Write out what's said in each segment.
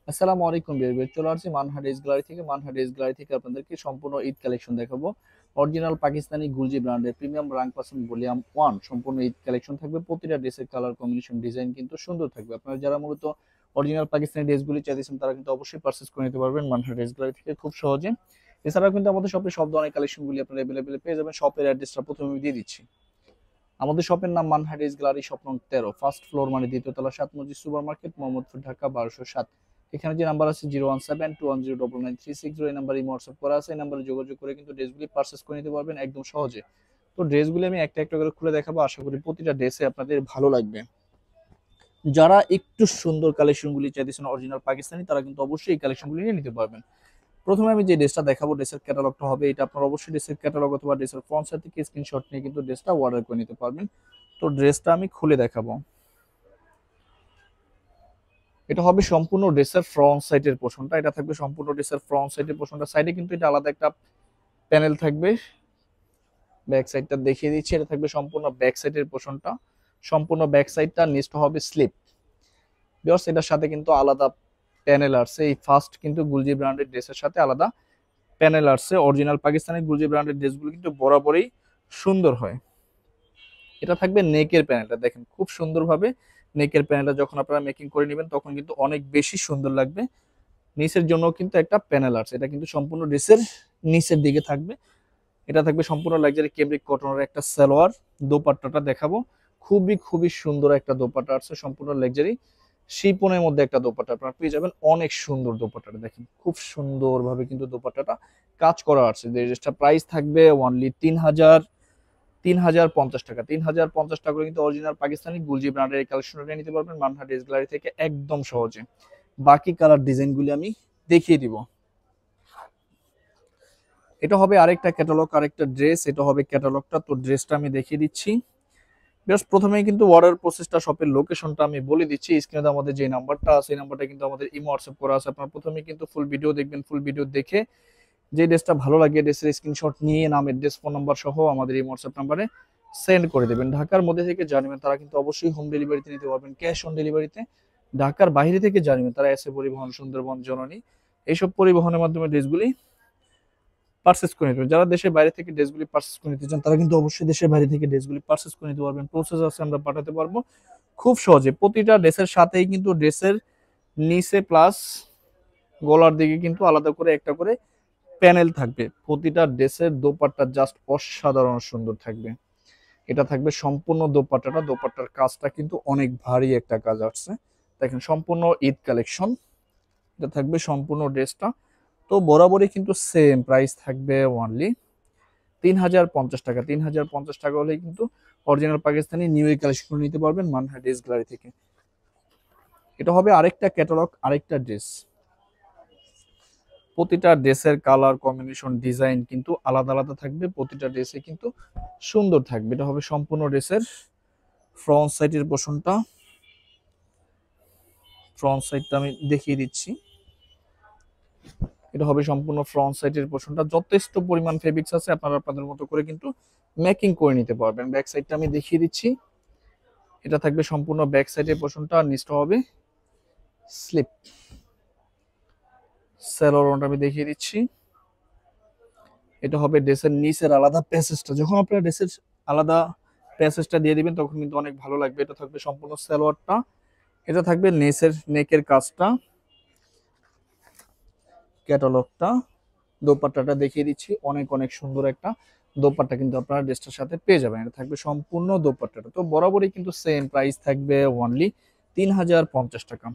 আসসালামু আলাইকুম বিয়ার চলে আসছি মানহাট ড্রেস গ্যালারি থেকে। মানহাট ড্রেস গ্যালারি থেকে আপনাদেরকে সম্পূর্ণ ঈদ কালেকশন দেখাবো। অরিজিনাল পাকিস্তানি গুলজি ব্র্যান্ডের প্রিমিয়াম রাং পাসন ভলিউম 1 সম্পূর্ণ ঈদ কালেকশন থাকবে। প্রতিটা ড্রেসের কালার কম্বিনেশন ডিজাইন কিন্তু সুন্দর থাকবে। আপনারা যারা মূলত অরিজিনাল পাকিস্তানি ড্রেসগুলি চাইছেন তারা কিন্তু অবশ্যই পারচেজ করে নিতে পারবেন মানহাট ড্রেস গ্যালারি থেকে খুব সহজে। এছাড়াও কিন্তু আমাদের শপে সব ধরনের কালেকশনগুলি আপনারা অ্যাভেলেবেল পেয়ে যাবেন। শপের অ্যাড্রেসটা প্রথমে আমি দিয়ে দিচ্ছি। আমাদের শপের নাম মানহাট ড্রেস গ্যালারি, শপ নং 13, ফার্স্ট ফ্লোর মানে দ্বিতীয় তলা, 7 মসজিদ সুপার মার্কেট, মোহাম্মদপুর, ঢাকা 1207। এখানে যে নাম্বার আছে 01721099360, এই নাম্বারে হোয়াটসঅ্যাপ করা আছে। এই নাম্বারে যোগাযোগ করে কিন্তু ড্রেসগুলি পারচেজ করে নিতে পারবেন একদম সহজে। তো ড্রেসগুলি আমি একটা একটা করে খুলে দেখাবো, আশা করি প্রতিটা ড্রেসে আপনাদের ভালো লাগবে। যারা একটু সুন্দর কালেকশনগুলি চাইতেছেন অরিজিনাল পাকিস্তানি, তারা কিন্তু অবশ্যই এই কালেকশনগুলি নিয়ে নিতে পারবেন। প্রথমে আমি যে ড্রেসটা দেখাবো ড্রেসের ক্যাটালগটা হবে এটা। আপনারা অবশ্যই ড্রেসের ক্যাটালগ অথবা ড্রেসের ফ্রন্ট সাইড থেকে স্ক্রিনশট নিয়ে কিন্তু ড্রেসটা অর্ডার করে নিতে পারবেন। তো ড্রেসটা আমি খুলে দেখাবো। এটা হবে সম্পূর্ণ ড্রেসের ফ্রন্ট সাইডের পোর্শনটা। এটা থাকবে সম্পূর্ণ ড্রেসের ফ্রন্ট সাইডের পোর্শনটা। সাইডে কিন্তু এটা আলাদা একটা প্যানেল থাকবে। ব্যাক সাইডটা দেখিয়ে দিচ্ছি। এটা থাকবে সম্পূর্ণ ব্যাক সাইডের পোর্শনটা। সম্পূর্ণ ব্যাক সাইডটা নিচটা হবে স্লিপ। বিকজ এটার সাথে কিন্তু আলাদা প্যানেল আসছে। এই ফার্স্ট কিন্তু গুলজি ব্র্যান্ডের ড্রেসের সাথে আলাদা প্যানেল আসছে। অরিজিনাল পাকিস্তানি গুলজি ব্র্যান্ডের ড্রেসগুলো কিন্তু বরাবরই সুন্দর হয়। এটা থাকবে নেকের প্যানেলটা, দেখেন খুব সুন্দরভাবে নেকের প্যানেলটা যখন আপনারা মেকিং করে নেবেন তখন কিন্তু অনেক বেশি সুন্দর লাগবে। নিচের জন্য কিন্তু একটা প্যানেল আছে, এটা কিন্তু সম্পূর্ণ ড্রেসের নিচের দিকে থাকবে। এটা থাকবে সম্পূর্ণ লাক্সারি ক্যামব্রিক কটনের একটা সালোয়ার। দোপাট্টাটা দেখাবো, খুবই খুবই সুন্দর একটা দোপাট্টা আছে, সম্পূর্ণ লাক্সারি শিপনের মধ্যে একটা দোপাট্টা আপনারা পেয়ে যাবেন। অনেক সুন্দর দোপাট্টাটা দেখেন, খুব সুন্দরভাবে কিন্তু দোপাট্টাটা কাজ করা আছে। যে ড্রেসটা প্রাইস থাকবে অনলি 3050 টাকা। 3050 টাকা করে কিন্তু অরিজিনাল পাকিস্তানি গুলজি ব্র্যান্ডের এই কালেকশনটা নিতে পারবেন মানহাট ড্রেস গ্যালারি থেকে একদম সহজে। বাকি কালার ডিজাইনগুলি আমি দেখিয়ে দিব। এটা হবে আরেকটা ক্যাটালগ, আরেকটা ড্রেস। এটা হবে ক্যাটালগটা। তো ড্রেসটা আমি দেখিয়ে দিচ্ছি। জাস্ট প্রথমেই কিন্তু অর্ডার প্রসেসটা, শপের লোকেশনটা আমি বলে দিচ্ছি। স্ক্রিনে আমাদের যে নাম্বারটা আছে এই নাম্বারটা কিন্তু আমাদের ইমো হোয়াটসঅ্যাপ করা আছে। আপনারা প্রথমেই কিন্তু ফুল ভিডিও দেখবেন। ফুল ভিডিও দেখে যে ড্রেসটা ভালো লাগে ড্রেসের স্ক্রিনশট নিয়ে নাম, অ্যাড্রেস, ফোন নাম্বার সহ আমাদের এই হোয়াটসঅ্যাপ নাম্বারে সেন্ড করে দেবেন। ঢাকার মধ্যে থেকে জানবেন তারা কিন্তু অবশ্যই হোম ডেলিভারিতে নিতে পারবেন, ক্যাশ অন ডেলিভারিতে। ঢাকার বাইরে থেকে জানবেন তারা এসে পরিবহন, সুন্দরবন, জননী এইসব পরিবহনের মাধ্যমে ড্রেসগুলি পারচেজ করে নিতে পারবেন। যারা দেশের বাইরে থেকে ড্রেসগুলি পারচেজ করে নিতে চান তারা কিন্তু অবশ্যই দেশের বাইরে থেকে ড্রেসগুলি পারচেজ করে নিতে পারবেন। প্রসেস আছে, আমরা পাঠাতে পারবো খুব সহজে। প্রতিটা ড্রেসের সাথেই কিন্তু ড্রেসের নিচে প্লাস গলার দিকে কিন্তু আলাদা করে একটা করে প্যানেল থাকবে। প্রতিটা ড্রেসের দোপাট্টা জাস্ট অসাধারণ সুন্দর থাকবে। এটা থাকবে সম্পূর্ণ দোপাট্টাটা। দোপাট্টার কাজটা কিন্তু অনেক ভারী একটা কাজ আসছে, দেখেন সম্পূর্ণ ঈদ কালেকশন। এটা থাকবে সম্পূর্ণ ড্রেসটা। তো বরাবরই কিন্তু সেম প্রাইস থাকবে অনলি 3050 টাকা। 3050 টাকা হলে কিন্তু original Pakistani new year collection নিতে পারবেন মানহাট ড্রেস গ্যালারি থেকে। এটা হবে আরেকটা ক্যাটালগ, আরেকটা ড্রেস। প্রতিটা ড্রেসের কালার কম্বিনেশন ডিজাইন কিন্তু আলাদা আলাদা থাকবে। প্রতিটা ড্রেসে কিন্তু সুন্দর থাকবে। এটা হবে সম্পূর্ণ ড্রেসের ফ্রন্ট সাইডের পোর্শনটা। ফ্রন্ট সাইডটা আমি দেখিয়ে দিচ্ছি। এটা হবে সম্পূর্ণ ফ্রন্ট সাইডের পোর্শনটা। যথেষ্ট পরিমাণ ফেব্রিক্স আছে, আপনারা আপনাদের মতো করে কিন্তু মেকিং করে নিতে পারবেন। ব্যাক সাইডটা আমি দেখিয়ে দিচ্ছি। এটা থাকবে সম্পূর্ণ ব্যাক সাইডের পোর্শনটা, আর নিচটা হবে স্লিপ। স্যালোয়ারটা আমি দেখিয়ে দিচ্ছি। এটা হবে ড্রেসের নিচের আলাদা প্যাসেজটা। যখন আপনারা ড্রেসের আলাদা প্যাসেজটা দিয়ে দিবেন তখন কিন্তু অনেক ভালো লাগবে। এটা থাকবে সম্পূর্ণ সালোয়ারটা। এটা থাকবে নেসের নেকের কাজটা। ক্যাটালগটা, দোপাট্টাটা দেখিয়ে দিচ্ছি। অনেক অনেক সুন্দর একটা দোপাট্টা কিন্তু আপনারা ড্রেসটার সাথে পেয়ে যাবেন। এটা থাকবে সম্পূর্ণ দোপাট্টাটা। তো বরাবরই কিন্তু সেম প্রাইস থাকবে অনলি 3050 টাকা।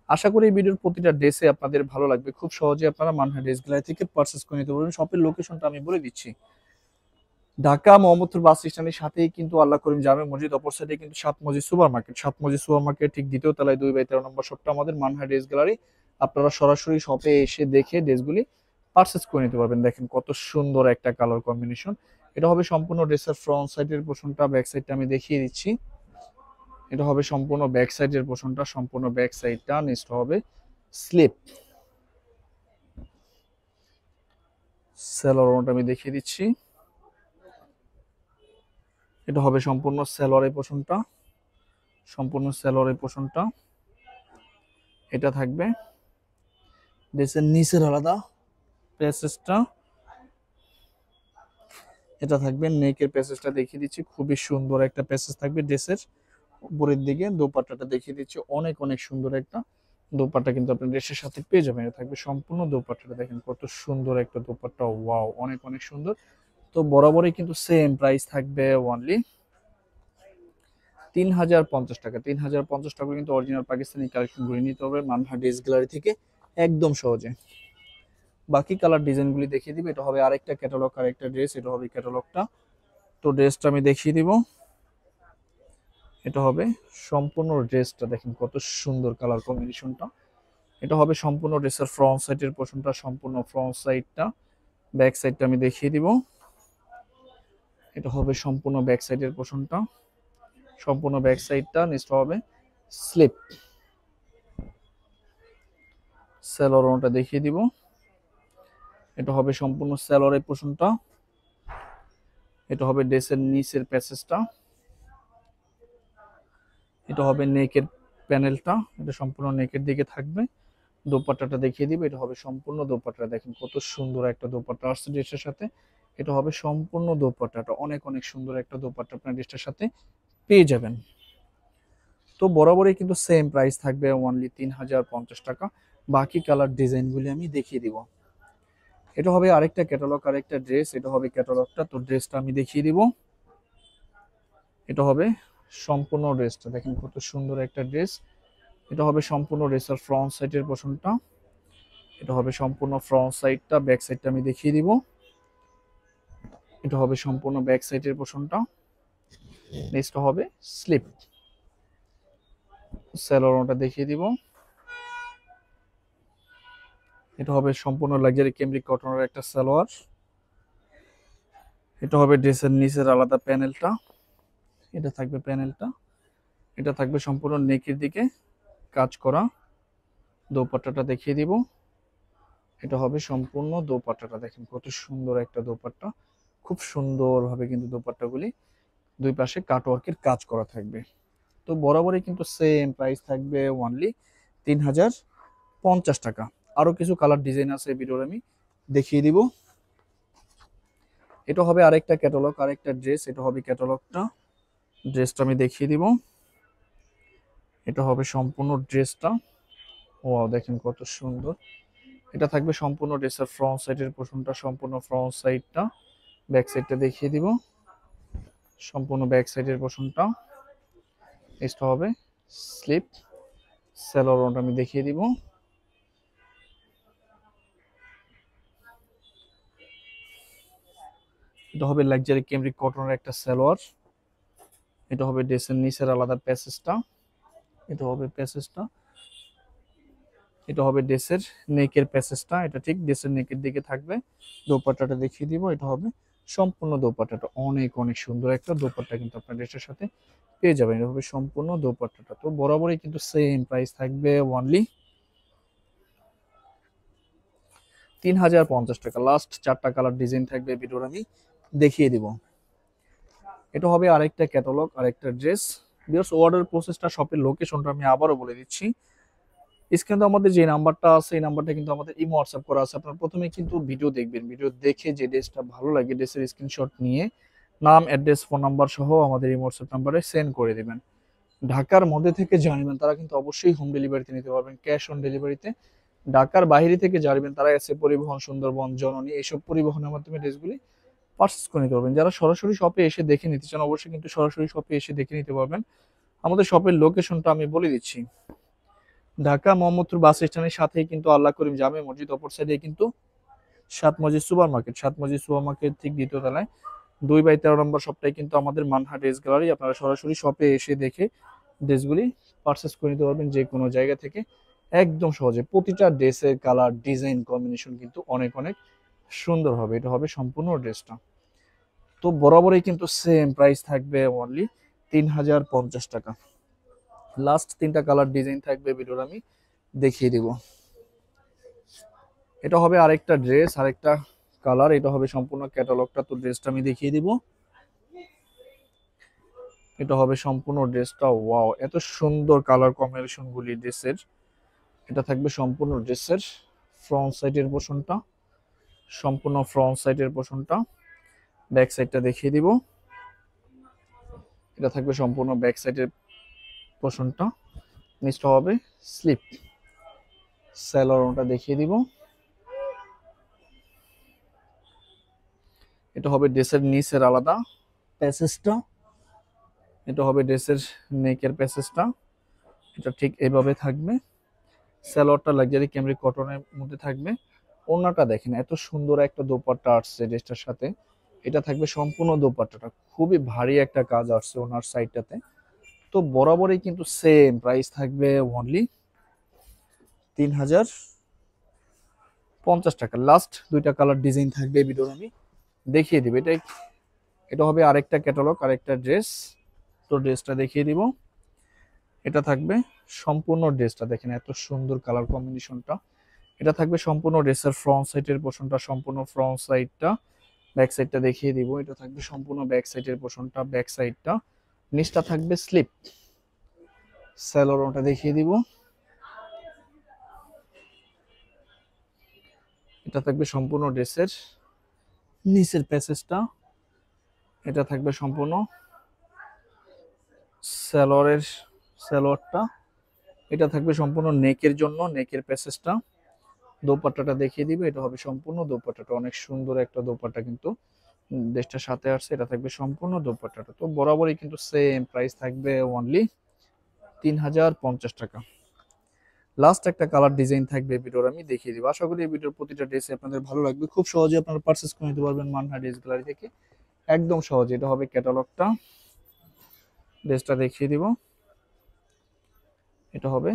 আশা করি এই ভিডিওর প্রতিটা ড্রেসে আপনাদের ভালো লাগবে। খুব সহজে আপনারা মানহাট ড্রেস গ্যালারি থেকে পারচেজ করে নিতে পারবেন। শপের লোকেশনটা আমি বলে দিচ্ছি। ঢাকা মোহাম্মদপুর বাস স্ট্যান্ডের সাথেই কিন্তু আল্লাহ করিম জামে মসজিদ, অপর সাইডে কিন্তু সাত মসজিদ সুপার মার্কেট। সাত মসজিদ সুপার মার্কেট ঠিক দ্বিতীয় তলায় 2/13 নম্বর শপটা আমাদের মানহাট ড্রেস গ্যালারি। আপনারা সরাসরি শপে এসে দেখে ড্রেসগুলি পারচেজ করে নিতে পারবেন। দেখেন কত সুন্দর একটা কালার কম্বিনেশন। এটা হবে সম্পূর্ণ ড্রেসের ফ্রন্ট সাইডের পোর্শনটা। ব্যাক সাইডটা আমি দেখিয়ে দিচ্ছি। এটা হবে সম্পূর্ণ ব্যাক সাইডের পোর্শনটা। সম্পূর্ণ ব্যাক সাইডটা, নিচটা হবে স্লিপ। সেলোয়ারটা আমি দেখিয়ে দিচ্ছি। এটা হবে সম্পূর্ণ সেলোয়ারের পোর্শনটা। সম্পূর্ণ সেলোয়ারের পোর্শনটা এটা থাকবে। ড্রেসের নিচের আলাদা প্যাসেজটা, এটা থাকবে নেকের প্যাসেজটা দেখিয়ে দিচ্ছি, খুবই সুন্দর একটা প্যাসেজ থাকবে ড্রেসের উপরের দিকে। দোপাট্টাটা দেখিয়ে দিচ্ছি, অনেক অনেক সুন্দর একটা দোপাট্টা কিন্তু আপনি ড্রেসের সাথে পেয়ে যাবেন। এটা থাকবে সম্পূর্ণ দোপাট্টাটা, দেখেন কত সুন্দর একটা দোপাট্টা, ওয়াও অনেক অনেক সুন্দর। তো বরাবরই কিন্তু সেম প্রাইস থাকবে অনলি 3050 টাকা। 3050 টাকা কিন্তু অরিজিনাল পাকিস্তানি কালেকশন ঘুরে নিতে হবে মানহা ড্রেস গ্যালারি থেকে একদম সহজে। বাকি কালার ডিজাইনগুলি দেখিয়ে দিবে। এটা হবে আরেকটা ক্যাটালগ, আরেকটা ড্রেস, এটা হবে ক্যাটালগটা। তো ড্রেসটা আমি দেখিয়ে দিব, এটা হবে সম্পূর্ণ ড্রেসটা, দেখেন কত সুন্দর কালার কম্বিনেশনটা। এটা হবে সম্পূর্ণ ড্রেসের ফ্রন্ট সাইডের পোর্শনটা, সম্পূর্ণ ফ্রন্ট সাইডটা। ব্যাক সাইডটা আমি দেখিয়ে দিব, এটা হবে সম্পূর্ণ ব্যাক সাইডের পোর্শনটা, সম্পূর্ণ ব্যাক সাইডটা। নিচটা হবে স্লিপ, স্যালোরনটা দেখিয়ে দিব, এটা হবে সম্পূর্ণ স্যালোরের পোর্শনটা। এটা হবে ড্রেসের নিচের প্যাসেজটা, এটা হবে নেকের প্যানেলটা, এটা সম্পূর্ণ নেকের দিকে থাকবে। দোপাট্টাটা দেখিয়ে দিবে, এটা হবে সম্পূর্ণ দোপাট্টা, দেখেন কত সুন্দর একটা দোপাট্টা আসছে ড্রেসের সাথে। এটা হবে সম্পূর্ণ দোপাট্টাটা, অনেক অনেক সুন্দর একটা দোপাট্টা আপনার ড্রেসটার সাথে পেয়ে যাবেন। তো বরাবরই কিন্তু সেম প্রাইস থাকবে অনলি 3050 টাকা। বাকি কালার ডিজাইনগুলি আমি দেখিয়ে দিব। এটা হবে আরেকটা ক্যাটালগ, আরেকটা ড্রেস, এটা হবে ক্যাটালগটা। তো ড্রেসটা আমি দেখিয়ে দিব, এটা হবে সম্পূর্ণ ড্রেসটা, দেখেন কত সুন্দর একটা ড্রেস। এটা হবে সম্পূর্ণ ড্রেসের ফ্রন্ট সাইডের পোর্শনটা, এটা হবে সম্পূর্ণ ফ্রন্ট সাইডটা। ব্যাক সাইডটা আমি দেখিয়ে দিব, এটা হবে সম্পূর্ণ ব্যাক সাইডের পোর্শনটা। নেক্সটটা হবে স্লিপ, স্যালোরনটা দেখিয়ে দিব, এটা হবে সম্পূর্ণ লাক্সারি ক্যামরিক কটনের একটা সালোয়ার। এটা হবে ড্রেসের নিচের আলাদা প্যানেলটা, এটা থাকবে প্যানেলটা। এটা থাকবে সম্পূর্ণ নেকের দিকে কাজ করা। দোপাট্টাটা দেখিয়ে দিব, এটা হবে সম্পূর্ণ দোপাট্টাটা, দেখেন কত সুন্দর একটা দোপাট্টা। খুব সুন্দরভাবে কিন্তু দোপাট্টাগুলি দুই পাশে কাটওয়ার্কের কাজ করা থাকবে। তো বরাবরই কিন্তু সেম প্রাইস থাকবে অনলি 3050 টাকা। আরো কিছু কালার ডিজাইন আছে ভিডিওর আমি দেখিয়ে দিব। এটা হবে আরেকটা ক্যাটালগ, আরেকটা ড্রেস, এটা হবে ক্যাটালগটা। ড্রেসটা আমি দেখিয়ে দিব, এটা হবে সম্পূর্ণ ড্রেসটা, ওয়াও দেখেন কত সুন্দর। এটা থাকবে সম্পূর্ণ ড্রেসের ফ্রন্ট সাইডের পোর্শনটা, সম্পূর্ণ ফ্রন্ট সাইডটা। ব্যাক সাইডটা দেখিয়ে দিব, সম্পূর্ণ ব্যাক সাইডের পোর্শনটা। এটা হবে স্লিপ, স্যালোরনটা আমি দেখিয়ে দিব, এটা হবে লাক্সারি ক্যামরিক কটনের একটা সালোয়ার। এটা হবে ড্রেসের নিচের আলাদা প্যাসেজটা, এটা হবে প্যাসেজটা। এটা হবে ড্রেসের নেকের প্যাসেজটা, এটা ঠিক ড্রেসের নেকের দিকে থাকবে। দোপাট্টাটা দেখিয়ে দিব, এটা হবে সম্পূর্ণ দোপাট্টাটা, অনেক অনেক সুন্দর একটা দোপাট্টা কিন্তু আপনার ড্রেসের সাথে পেয়ে যাবেন। এটা হবে সম্পূর্ণ দোপাট্টাটা। তো বরাবরই কিন্তু সেম প্রাইস থাকবে অনলি 3050 টাকা। লাস্ট চারটা কালার ডিজাইন থাকবে ভিডিওর আমি দেখিয়ে দিব। এটা হবে আরেকটা ক্যাটালগ, আরেকটা ড্রেস। বিকজ অর্ডার প্রসেসটা, শপের লোকেশনটা আমি আবারও বলে দিচ্ছি। স্ক্রিনে আমাদের যে নাম্বারটা আছে, এই নাম্বারটা কিন্তু আমাদের ইমো হোয়াটসঅ্যাপ করা আছে। আপনার প্রথমে কিন্তু ভিডিও দেখবেন, ভিডিও দেখে যে ড্রেসটা ভালো লাগে ড্রেসের স্ক্রিনশট নিয়ে নাম, অ্যাড্রেস, ফোন নাম্বার সহ আমাদের ইমো হোয়াটসঅ্যাপ নাম্বারে সেন্ড করে দিবেন। ঢাকার মধ্যে থেকে জানিবেন তারা কিন্তু অবশ্যই হোম ডেলিভারিতে নিতে পারবেন, ক্যাশ অন ডেলিভারিতে। ঢাকার বাইরে থেকে জানিবেন তারা এসে পরিবহন, সুন্দরবন, জননী এইসব পরিবহনের মাধ্যমে ড্রেসগুলি পারচেস করে নিতে পারবেন। যারা সরাসরি শপে এসে দেখে নিতে চান অবশ্যই কিন্তু সরাসরি শপে এসে দেখে নিতে পারবেন। আমাদের শপের লোকেশনটা আমি বলে দিচ্ছি। ঢাকা মোহাম্মদপুর বাস স্ট্যান্ডের সাথেই কিন্তু আল্লাহ করিম জামে মসজিদ, অপর সাইডে কিন্তু সাত মসজিদ সুপার মার্কেট, সাত মসজিদ সুপার মার্কেট ঠিক দ্বিতীয় তলায় 2/13 নম্বর শপটাই কিন্তু আমাদের মানহা ড্রেস গ্যালারি। আপনারা সরাসরি শপে এসে দেখে ড্রেসগুলি পারচেস করে নিতে পারবেন যে কোনো জায়গা থেকে একদম সহজে। প্রতিটা ড্রেসের কালার, ডিজাইন, কম্বিনেশন কিন্তু অনেক অনেক সুন্দর হবে। এটা হবে সম্পূর্ণ ড্রেসটা। তো বরাবরই কিন্তু সেম প্রাইস থাকবে অনলি 3050 টাকা। লাস্ট তিনটা কালার ডিজাইন থাকবে ভিডিওর আমি দেখিয়ে দিব। এটা হবে আরেকটা ড্রেস, আরেকটা কালার, এটা হবে সম্পূর্ণ ক্যাটালগটা। তো ড্রেসটা আমি দেখিয়ে দিব, এটা হবে সম্পূর্ণ ড্রেসটা। ওয়াও এত সুন্দর কালার কম্বিনেশন গুলি ড্রেসের। এটা থাকবে সম্পূর্ণ ড্রেসের ফ্রন্ট সাইডের পোর্শনটা, সম্পূর্ণ ফ্রন্ট সাইডের পোর্শনটা। ব্যাক সাইডটা দেখিয়ে দিব। এটা থাকবে সম্পূর্ণ ব্যাক সাইডের পোর্শনটা, নিচটা হবে স্লিপ। স্যালোয়ারটা দেখিয়ে দিব। এটা হবে ড্রেসের নিচের আলাদা প্যাসেজটা, এটা হবে ড্রেসের নেকের প্যাসেজটা। এটা ঠিক এইভাবে থাকবে। সালোয়ারটা লাক্সারি ক্যামরি কটনের মধ্যে থাকবে। ওড়নাটা দেখেন এত সুন্দর একটা দোপাট্টা আসছে ড্রেসটার সাথে। এটা থাকবে সম্পূর্ণ দোপাট্টাটা, খুবই ভারী একটা কাজ আসছে ওনার সাইডটাতে। তো বরাবরই কিন্তু সেম প্রাইস থাকবে অনলি 3050 টাকা। লাস্ট দুইটা কালার ডিজাইন থাকবে ভিডিওর আমি দেখিয়ে দিব। এটা হবে আরেকটা ক্যাটালগ, আরেকটা ড্রেস। তো ড্রেসটা দেখিয়ে দিব। এটা থাকবে সম্পূর্ণ ড্রেসটা, দেখেন এত সুন্দর কালার কম্বিনেশনটা। এটা থাকবে সম্পূর্ণ ড্রেসের ফ্রন্ট সাইডের পোর্শনটা, সম্পূর্ণ ফ্রন্ট সাইডটা। ব্যাক সাইডটা দেখিয়ে দিব। এটা থাকবে সম্পূর্ণ ব্যাক সাইডের পোর্শনটা, ব্যাক সাইডটা। নিচটা থাকবে স্লিপ। স্যালোয়ারটা দেখিয়ে দিব। এটা থাকবে সম্পূর্ণ ড্রেসের নিচের প্যাসেজটা। এটা থাকবে সম্পূর্ণ সালোয়ারটা। এটা থাকবে সম্পূর্ণ নেকের জন্য, নেকের প্যাসেজটা। দোপাট্টাটা দেখিয়ে দিবে। এটা হবে সম্পূর্ণ দোপাট্টাটা, অনেক সুন্দর একটা দোপাট্টা কিন্তু ড্রেসটার সাথে আসছে। এটা থাকবে সম্পূর্ণ দোপাট্টাটা। তো বরাবরই কিন্তু সেম প্রাইস থাকবে অনলি 3050 টাকা। লাস্ট একটা কালার ডিজাইন থাকবে ভিডিওর আমি দেখিয়ে দিব। আশা করি এই ভিডিওর প্রতিটা ড্রেস আপনাদের ভালো লাগবে। খুব সহজে আপনারা পারচেজ করে নিতে পারবেন মান্না ড্রেস গ্যালারি থেকে, একদম সহজে। এটা হবে ক্যাটালগটা, ড্রেসটা দেখিয়ে দিব। এটা হবে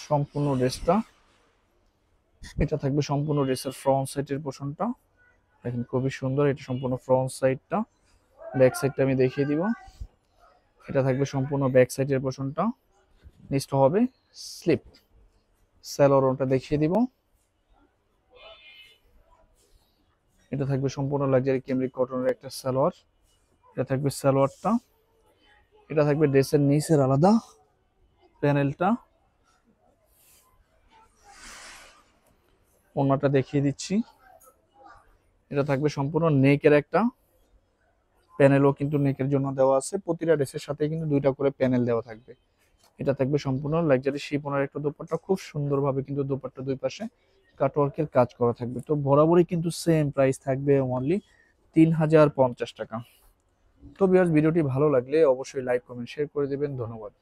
সম্পূর্ণ ড্রেসটা। এটা থাকবে সম্পূর্ণ ড্রেসের ফ্রন্ট সাইডের পোর্শনটা, দেখেন খুবই সুন্দর। এটা সম্পূর্ণ ফ্রন্ট সাইডটা। ব্যাক সাইডটা আমি দেখিয়ে দিব। এটা থাকবে সম্পূর্ণ ব্যাক সাইডের পোর্শনটা, নিচটা হবে স্লিপ। স্যালোয়ারটা দেখিয়ে দিব। এটা থাকবে সম্পূর্ণ লাক্সারি ক্যামরি কটনের একটা সালোয়ার। এটা থাকবে সালোয়ারটা। এটা থাকবে ড্রেসের নিচের আলাদা প্যানেলটা। ওড়নাটা দেখিয়ে দিচ্ছি। এটা থাকবে সম্পূর্ণ নেকের একটা প্যানেলও কিন্তু নেকের জন্য দেওয়া আছে। প্রতিটা ড্রেসের সাথে কিন্তু দুইটা করে প্যানেল দেওয়া থাকবে। এটা থাকবে সম্পূর্ণ লাক্সারি শিফনের একটা দোপাট্টা, খুব সুন্দরভাবে কিন্তু দোপাট্টা দুই পাশে কাটওয়ার্কের কাজ করা থাকবে। তো বরাবরই কিন্তু সেম প্রাইস থাকবে অনলি 3050 টাকা। তো ভিউয়ার্স, ভিডিওটি ভালো লাগলে অবশ্যই লাইক কমেন্ট শেয়ার করে দেবেন। ধন্যবাদ।